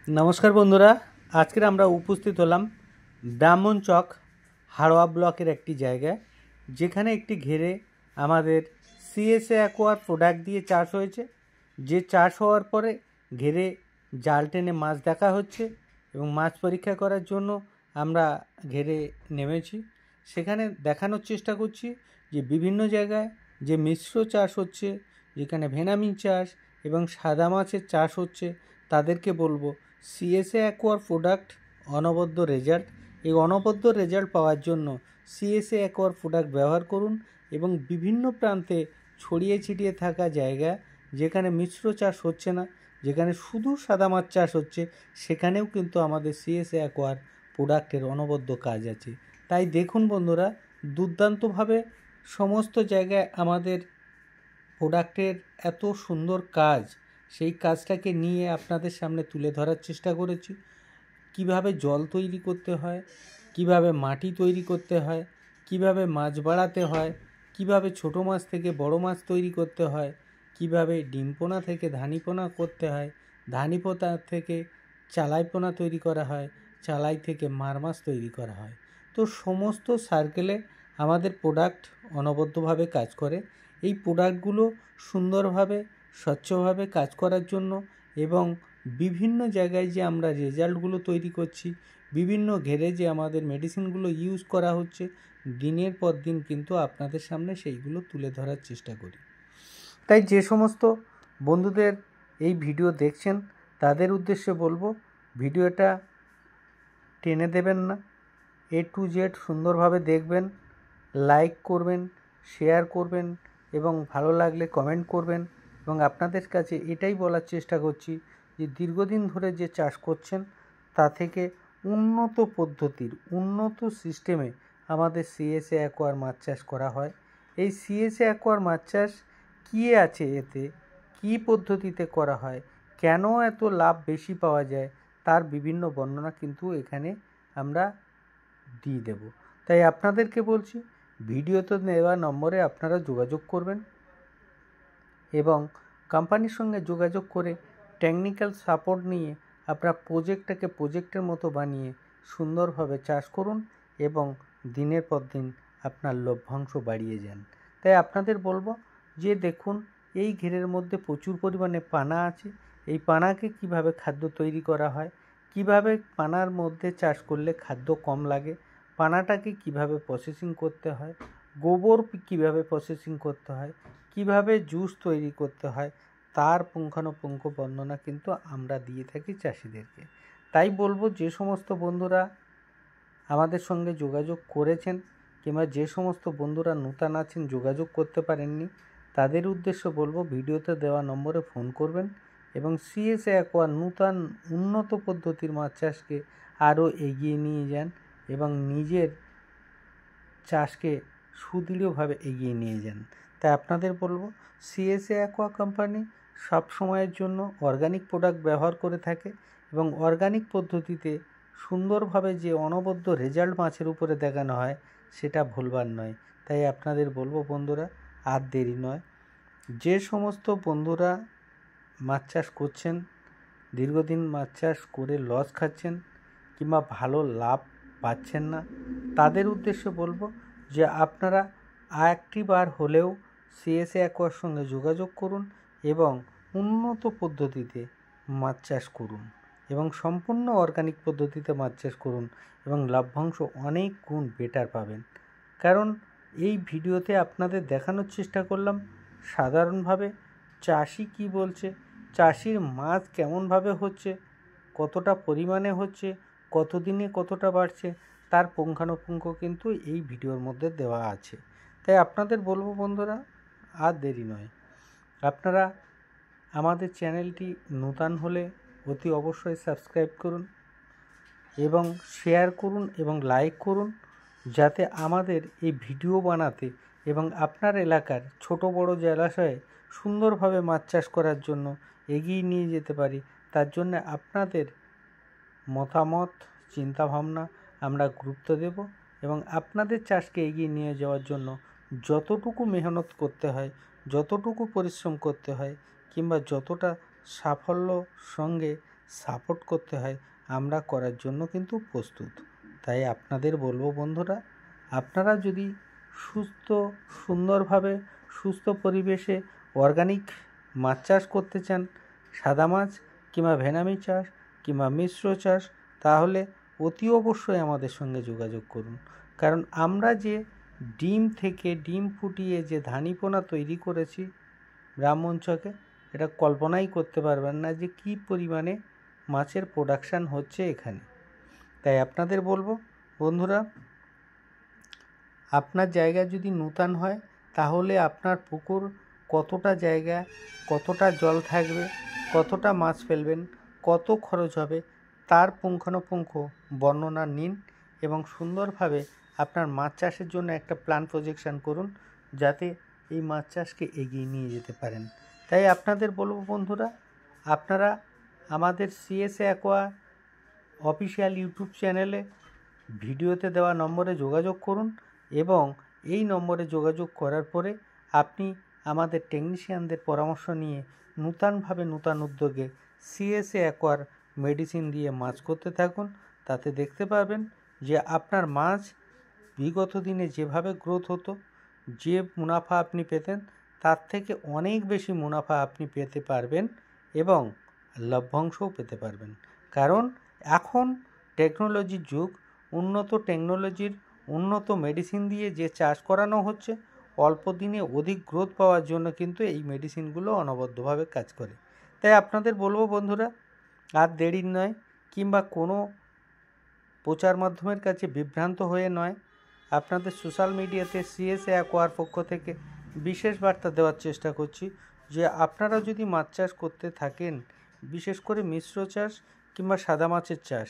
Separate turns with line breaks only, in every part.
नमस्कार बंधुरा आज के आमरा उपस्थित हलाम ब्राह्मणचक हाड़ोया ब्लकेर एकटी जायगाय जेखाने एकटी घेरे आमादेर सीएसए एक्वार प्रोडक्ट दिए चाष होयेछे। जे चाष होवार परे घेरे जाल टेने माछ देखा होच्छे एबं माछ परीक्षा करार जोन्नो आमरा घेरे नेमेछि। सेखाने देखानोर चेष्टा करछि जे विभिन्न जायगाय जे मिश्र चाष होच्छे, जेखाने भेनामी चाष एबं सादा माछेर चाष होच्छे तादेरके बोलबो सीएसए एक्वार प्रोडक्ट अनबद्ध रेजाल्ट। এই অনবদ্য রেজাল্ট পাওয়ার জন্য সিএসএ অ্যাকোয়ার প্রোডাক্ট ব্যবহার করুন এবং বিভিন্ন প্রান্তে ছড়িয়ে ছিটিয়ে থাকা জায়গা যেখানে মিশ্র চাষ হচ্ছে না, যেখানে শুধু সাদা মাছ চাষ হচ্ছে, সেখানেও কিন্তু আমাদের সিএসএ অ্যাকোয়ার প্রোডাক্টের অনবদ্য কাজ আছে। তাই দেখুন বন্ধুরা, দুর্দান্তভাবে সমস্ত জায়গায় আমাদের প্রোডাক্টের এত সুন্দর কাজ, সেই কাজটাকে নিয়ে আপনাদের সামনে তুলে ধরার চেষ্টা করেছি। কিভাবে জল তৈরি করতে হয়, কিভাবে মাটি তৈরি করতে হয়, কিভাবে মাছ বাড়াতে হয়, কিভাবে ছোট মাছ থেকে বড় মাছ তৈরি করতে হয়, কিভাবে ডিমপোনা থেকে ধানিপোনা করতে হয়, ধানিপোনা থেকে চালাইপোনা তৈরি করা হয়, চালাই থেকে মার মাছ তৈরি করা হয়। তো সমস্ত সার্কেলে আমাদের প্রোডাক্ট অনবদ্যভাবে কাজ করে। এই প্রোডাক্টগুলো সুন্দরভাবে স্বচ্ছভাবে কাজ করার জন্য এবং বিভিন্ন জায়গায় যে আমরা রেজাল্টগুলো তৈরি করছি, বিভিন্ন ঘেরে যে আমাদের মেডিসিনগুলো ইউজ করা হচ্ছে, দিনের পর দিন কিন্তু আপনাদের সামনে সেইগুলো তুলে ধরার চেষ্টা করি। তাই যে সমস্ত বন্ধুদের এই ভিডিও দেখছেন তাদের উদ্দেশ্যে বলবো, ভিডিওটা টেনে দেবেন না, A to Z সুন্দরভাবে দেখবেন, লাইক করবেন, শেয়ার করবেন এবং ভালো লাগলে কমেন্ট করবেন। এবং আপনাদের কাছে এটাই বলার চেষ্টা করছি যে দীর্ঘদিন ধরে যে চাষ করছেন তা থেকে উন্নত পদ্ধতির উন্নত সিস্টেমে আমাদের সিএসএ অ্যাকোয়ার মাছ চাষ করা হয়। এই সিএসএ অ্যাকোয়ার মাছ চাষ কী আছে এতে, কী পদ্ধতিতে করা হয়, কেন এত লাভ বেশি পাওয়া যায়, তার বিভিন্ন বর্ণনা কিন্তু এখানে আমরা দিয়ে দেব। তাই আপনাদেরকে বলছি, ভিডিওতে দেওয়া নম্বরে আপনারা যোগাযোগ করবেন এবং কোম্পানির সঙ্গে যোগাযোগ করে টেকনিক্যাল সাপোর্ট নিয়ে আপনারা প্রজেক্টটাকে প্রজেক্টের মতো বানিয়ে সুন্দরভাবে চাষ করুন এবং দিনের পর দিন আপনার লভ্যাংশ বাড়িয়ে যান। তাই আপনাদের বলবো যে দেখুন, এই ঘেরের মধ্যে প্রচুর পরিমাণে পানা আছে। এই পানাকে কিভাবে খাদ্য তৈরি করা হয়, কিভাবে পানার মধ্যে চাষ করলে খাদ্য কম লাগে, পানাটাকে কিভাবে প্রসেসিং করতে হয়, গোবর কিভাবে প্রসেসিং করতে হয়, কিভাবে জুস তৈরি করতে হয়, তার পুঙ্খানুপুঙ্খ বর্ণনা কিন্তু আমরা দিয়ে থাকি চাষিদেরকে। তাই বলবো, যে সমস্ত বন্ধুরা আমাদের সঙ্গে যোগাযোগ করেছেন কিংবা যে সমস্ত বন্ধুরা নূতন আছেন যোগাযোগ করতে পারেননি, তাদের উদ্দেশ্য বলবো ভিডিওতে দেওয়া নম্বরে ফোন করবেন এবং সিএসএ অ্যাকোয়ার নূতন উন্নত পদ্ধতির মাছ চাষকে আরও এগিয়ে নিয়ে যান এবং নিজের চাষকে সুদৃঢ়ভাবে এগিয়ে নিয়ে যান। তাই আপনাদের বলবো, সিএসএ অ্যাকোয়া কোম্পানি সব সময়ের জন্য অর্গানিক প্রোডাক্ট ব্যবহার করে থাকে এবং অর্গানিক পদ্ধতিতে সুন্দরভাবে যে অনবদ্য রেজাল্ট মাছের উপরে দেখানো হয় সেটা ভুলবার নয়। তাই আপনাদের বলবো বন্ধুরা, আর দেরি নয়, যে সমস্ত বন্ধুরা মাছ চাষ করছেন, দীর্ঘদিন মাছ চাষ করে লস খাচ্ছেন কিংবা ভালো লাভ পাচ্ছেন না, তাদের উদ্দেশ্যে বলবো যে আপনারা একটি বার হলেও সিএসএ অ্যাকোয়ার সঙ্গে যোগাযোগ করুন এবং উন্নত পদ্ধতিতে মাছ চাষ করুন এবং সম্পূর্ণ অর্গানিক পদ্ধতিতে মাছ চাষ করুন এবং লভ্যাংশ অনেক গুণ বেটার পাবেন। কারণ এই ভিডিওতে আপনাদের দেখানোর চেষ্টা করলাম সাধারণভাবে চাষি কি বলছে, চাষির মাছ কেমনভাবে হচ্ছে, কতটা পরিমাণে হচ্ছে, কতদিনে কতটা বাড়ছে, তার পুঙ্খানুপুঙ্খ কিন্তু এই ভিডিওর মধ্যে দেওয়া আছে। তাই আপনাদের বলবো বন্ধুরা, আর দেরি নয়, আপনারা আমাদের চ্যানেলটি নূতন হলে অতি অবশ্যই সাবস্ক্রাইব করুন এবং শেয়ার করুন এবং লাইক করুন, যাতে আমাদের এই ভিডিও বানাতে এবং আপনার এলাকার ছোট বড় জলাশয়ে সুন্দরভাবে মাছ চাষ করার জন্য এগিয়ে নিয়ে যেতে পারি। তার জন্য আপনাদের মতামত চিন্তাভাবনা আমরা গুরুত্ব দেব এবং আপনাদের চাষকে এগিয়ে নিয়ে যাওয়ার জন্য যতটুকু মেহনত করতে হয়, যতটুকু পরিশ্রম করতে হয় কিংবা যতটা সাফল্য সঙ্গে সাপোর্ট করতে হয় আমরা করার জন্য কিন্তু প্রস্তুত। তাই আপনাদের বলবো বন্ধুরা, আপনারা যদি সুস্থ সুন্দরভাবে সুস্থ পরিবেশে অর্গানিক মাছ চাষ করতে চান, সাদা মাছ কিংবা ভেনামি চাষ কিংবা মিশ্র চাষ, তাহলে অতি অবশ্যই আমাদের সঙ্গে যোগাযোগ করুন। কারণ আমরা যে ডিম থেকে ডিম ফুটিয়ে যে ধানীপোনা তৈরি করেছি ব্রাহ্মণ চকে, এটা কল্পনাই করতে পারবেন না যে কী পরিমাণে মাছের প্রোডাকশান হচ্ছে এখানে। তাই আপনাদের বলবো বন্ধুরা, আপনার জায়গা যদি নূতন হয় তাহলে আপনার পুকুর কতটা জায়গা, কতটা জল থাকবে, কতটা মাছ ফেলবেন, কত খরচ হবে, তার পুঙ্খানুপুঙ্খ বর্ণনা নিন এবং সুন্দরভাবে আপনার মাছ চাষের জন্য একটা প্ল্যান প্রজেকশন করুন, যাতে এই মাছ চাষকে এগিয়ে নিয়ে যেতে পারেন। তাই আপনাদের বলবো বন্ধুরা, আপনারা আমাদের সিএসএ অ্যাকোয়া অফিসিয়াল ইউটিউব চ্যানেলে ভিডিওতে দেওয়া নম্বরে যোগাযোগ করুন এবং এই নম্বরে যোগাযোগ করার পরে আপনি আমাদের টেকনিশিয়ানদের পরামর্শ নিয়ে নূতনভাবে নূতন উদ্যোগে সিএসএ অ্যাকোয়ার মেডিসিন দিয়ে মাছ করতে থাকুন। তাতে দেখতে পাবেন যে আপনার মাছ বিগত দিনে যেভাবে গ্রোথ হতো, যে মুনাফা আপনি পেতেন তার থেকে অনেক বেশি মুনাফা আপনি পেতে পারবেন এবং লভ্যাংশও পেতে পারবেন। কারণ এখন টেকনোলজির যুগ, উন্নত টেকনোলজির উন্নত মেডিসিন দিয়ে যে চাষ করানো হচ্ছে, অল্প দিনে অধিক গ্রোথ পাওয়ার জন্য কিন্তু এই মেডিসিনগুলো অনবদ্যভাবে কাজ করে। তাই আপনাদের বলবো বন্ধুরা, আর দেরি নয় কিংবা কোনো প্রচার মাধ্যমের কাছে বিভ্রান্ত হয়ে নয়, আপনাদের সোশ্যাল মিডিয়াতে সিএসএ অ্যাকোয়ার পক্ষ থেকে বিশেষ বার্তা দেওয়ার চেষ্টা করছি যে আপনারা যদি মাছ চাষ করতে থাকেন, বিশেষ করে মিশ্র চাষ কিংবা সাদা মাছের চাষ,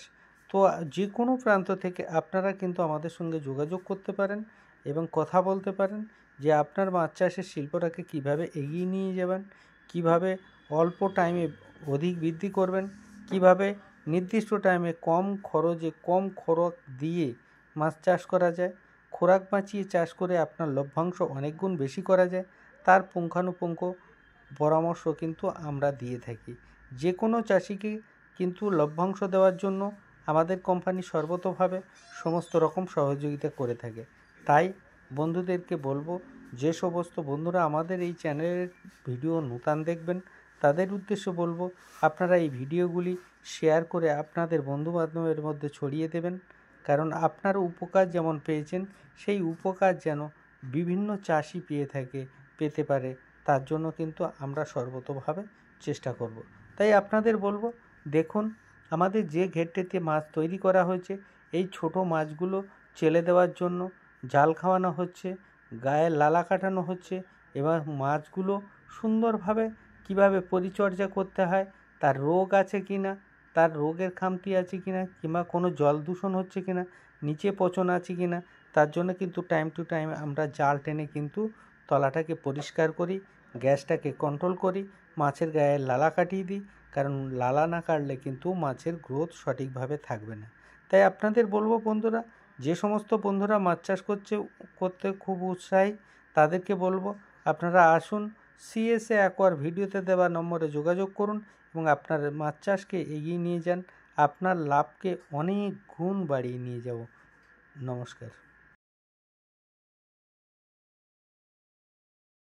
তো যে কোনো প্রান্ত থেকে আপনারা কিন্তু আমাদের সঙ্গে যোগাযোগ করতে পারেন এবং কথা বলতে পারেন যে আপনার মাছ চাষের শিল্পটাকে কিভাবে এগিয়ে নিয়ে যাবেন, কিভাবে অল্প টাইমে অধিক বৃদ্ধি করবেন, কিভাবে নির্দিষ্ট টাইমে কম খরচে কম খরচ দিয়ে মাছ চাষ করা যায়, খোরাক বাঁচিয়ে চাষ করে আপনার লভ্যাংশ অনেক গুণ বেশি করা যায়, তার পুঙ্খানুপুঙ্খ পরামর্শ কিন্তু আমরা দিয়ে থাকি। যে কোনো চাষিকে কিন্তু লভ্যাংশ দেওয়ার জন্য আমাদের কোম্পানি সর্বতোভাবে সমস্ত রকম সহযোগিতা করে থাকে। তাই বন্ধুদেরকে বলবো, যে সমস্ত বন্ধুরা আমাদের এই চ্যানেলের ভিডিও নূতন দেখবেন তাদের উদ্দেশ্যে বলবো, আপনারা এই ভিডিওগুলি শেয়ার করে আপনাদের বন্ধুবান্ধবের মধ্যে ছড়িয়ে দেবেন। কারণ আপনার উপকার যেমন পেয়েছেন, সেই উপকার যেন বিভিন্ন চাষি পেতে পারে, তার জন্য কিন্তু আমরা সর্বতোভাবে চেষ্টা করব। তাই আপনাদের বলবো, দেখুন আমাদের যে ঘেরটিতে মাছ তৈরি করা হয়েছে, এই ছোট মাছগুলো চেলে দেওয়ার জন্য জাল খাওয়ানো হচ্ছে, গায়ে লালা কাটানো হচ্ছে এবং মাছগুলো সুন্দরভাবে কিভাবে পরিচর্যা করতে হয়, তার রোগ আছে কি না, তার রোগের খামতি আছে কি না, কিংবা কোনো জল দূষণ হচ্ছে কি না, নিচে পচন আছে কি না, তার জন্য কিন্তু টাইম টু টাইম আমরা জাল টেনে কিন্তু তলাটাকে পরিষ্কার করি, গ্যাসটাকে কন্ট্রোল করি, মাছের গায়ে লালা কাটিয়ে দিই। কারণ লালা না কাটলে কিন্তু মাছের গ্রোথ সঠিকভাবে থাকবে না। তাই আপনাদের বলবো বন্ধুরা, যে সমস্ত বন্ধুরা মাছ চাষ করতে খুব উৎসাহী, তাদেরকে বলবো আপনারা আসুন, সিএসএ অ্যাকোয়ার ভিডিওতে দেওয়া নম্বরে যোগাযোগ করুন এবং আপনার মাছ চাষকে এগিয়ে নিয়ে যান। আপনার লাভকে অনেক গুণ বাড়িয়ে নিয়ে যাব। নমস্কার।